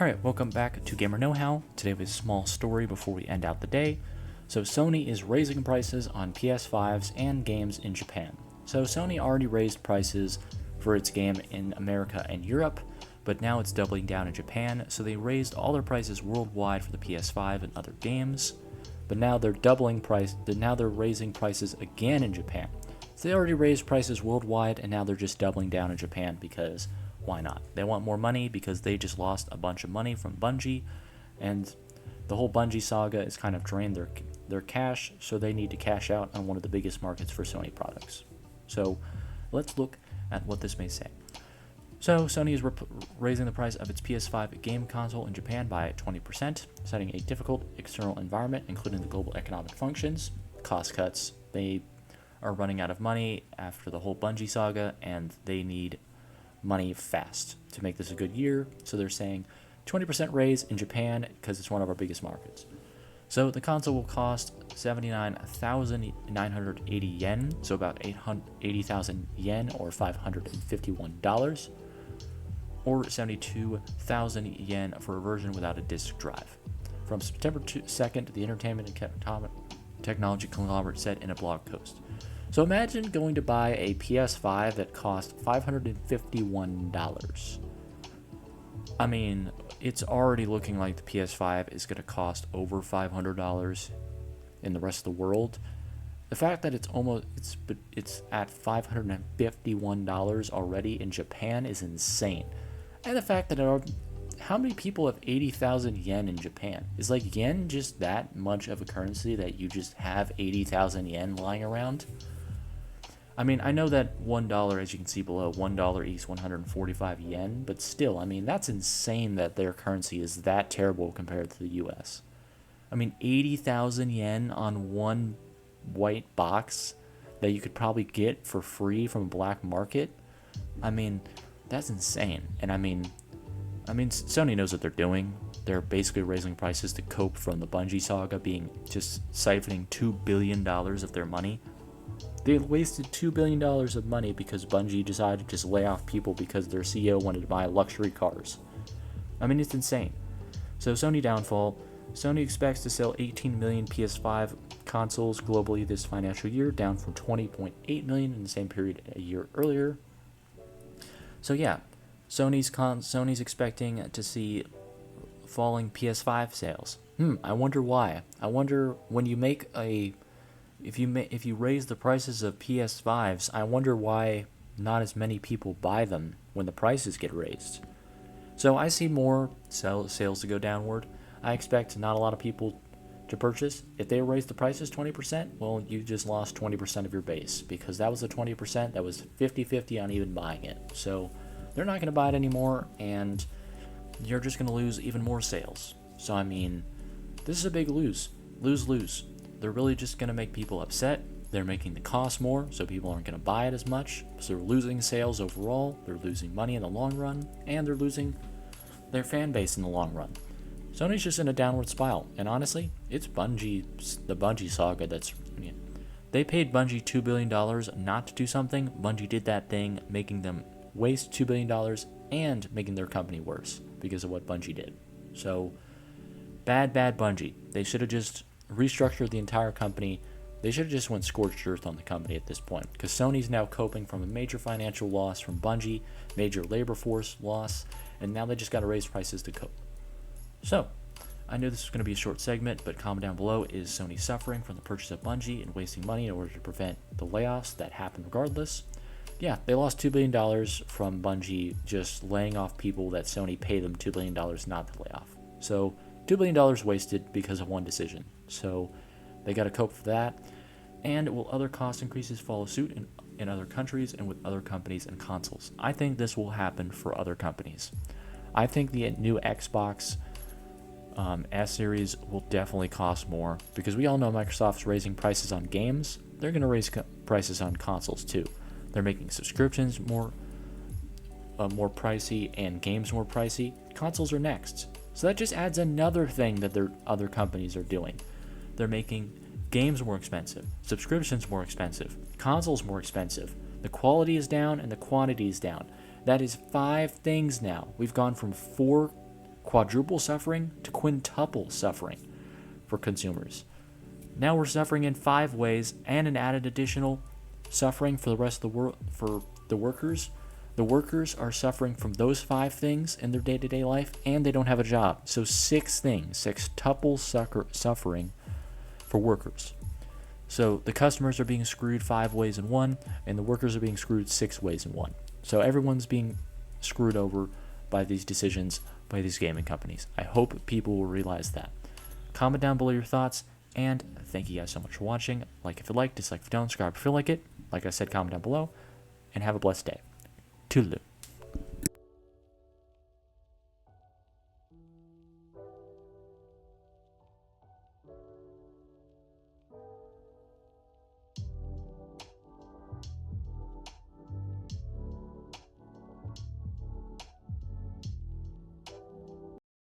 Alright, welcome back to Gamer Know-How. Today we have a small story before we end out the day. So Sony is raising prices on PS5s and games in Japan. So Sony already raised prices for its game in America and Europe, but now it's doubling down in Japan, so they raised all their prices worldwide for the PS5 and other games, but now they're raising prices again in Japan. So they already raised prices worldwide, and now they're just doubling down in Japan because why not? They want more money because they just lost a bunch of money from Bungie, and the whole Bungie saga has kind of drained their cash, so they need to cash out on one of the biggest markets for Sony products. So let's look at what this may say. So Sony is raising the price of its PS5 game console in Japan by 20%, citing a difficult external environment, including the global economic functions, cost cuts. They are running out of money after the whole Bungie saga, and they need money fast to make this a good year. So they're saying 20% raise in Japan because it's one of our biggest markets. So the console will cost 79,980 yen, so about 80,000 yen or $551, or 72,000 yen for a version without a disc drive. From September 2nd, the entertainment and technology conglomerate said in a blog post. So imagine going to buy a PS5 that cost $551. I mean, it's already looking like the PS5 is going to cost over $500 in the rest of the world. The fact that it's at $551 already in Japan is insane. And the fact that how many people have 80,000 yen in Japan? Is like yen just that much of a currency that you just have 80,000 yen lying around? I mean, I know that $1, as you can see below, $1 equals 145 yen, but still, I mean, that's insane that their currency is that terrible compared to the US. I mean, 80,000 yen on one white box that you could probably get for free from a black market? I mean, that's insane. And I mean, Sony knows what they're doing. They're basically raising prices to cope from the Bungie saga being just siphoning $2 billion of their money. They wasted $2 billion of money because Bungie decided to just lay off people because their CEO wanted to buy luxury cars. I mean, it's insane. So Sony downfall. Sony expects to sell 18 million PS5 consoles globally this financial year, down from 20.8 million in the same period a year earlier. So yeah, Sony's expecting to see falling PS5 sales. I wonder why. I wonder when you make if you raise the prices of PS5s, I wonder why not as many people buy them when the prices get raised. So I see more sales to go downward. I expect not a lot of people to purchase. If they raise the prices 20%, well, you just lost 20% of your base, because that was the 20% that was 50-50 on even buying it. So they're not going to buy it anymore, and you're just going to lose even more sales. So I mean, this is a big lose. Lose-lose. They're really just going to make people upset. They're making the cost more, so people aren't going to buy it as much. So they're losing sales overall, they're losing money in the long run, and they're losing their fan base in the long run. Sony's just in a downward spiral, and honestly, it's the Bungie saga they paid Bungie $2 billion not to do something. Bungie did that thing, making them waste $2 billion and making their company worse because of what Bungie did. So, bad Bungie. They should have just restructured the entire company. They should have just went scorched earth on the company at this point, because Sony's now coping from a major financial loss from Bungie, major labor force loss, and now they just got to raise prices to cope. So, I knew this was going to be a short segment, but comment down below, is Sony suffering from the purchase of Bungie and wasting money in order to prevent the layoffs that happen regardless? Yeah, they lost $2 billion from Bungie just laying off people that Sony paid them $2 billion not to lay off. So, $2 billion wasted because of one decision. So they got to cope with that. And will other cost increases follow suit in other countries and with other companies and consoles? I think this will happen for other companies. I think the new Xbox S series will definitely cost more, because we all know Microsoft's raising prices on games. They're going to raise prices on consoles too. They're making subscriptions more pricey and games more pricey. Consoles are next. So that just adds another thing that their other companies are doing. They're making games more expensive, subscriptions more expensive, consoles more expensive. The quality is down and the quantity is down. That is 5 things now. We've gone from 4 quadruple suffering to quintuple suffering for consumers. Now we're suffering in 5 ways and an added additional suffering for the rest of the world for the workers. The workers are suffering from those 5 things in their day-to-day life, and they don't have a job. So 6 things, sextuple suffering for workers. So the customers are being screwed 5 ways in 1, and the workers are being screwed 6 ways in 1. So everyone's being screwed over by these decisions by these gaming companies. I hope people will realize that. Comment down below your thoughts, and thank you guys so much for watching. Like if you like, dislike if you don't, subscribe if you like it. Like I said, comment down below, and have a blessed day. Toodaloo.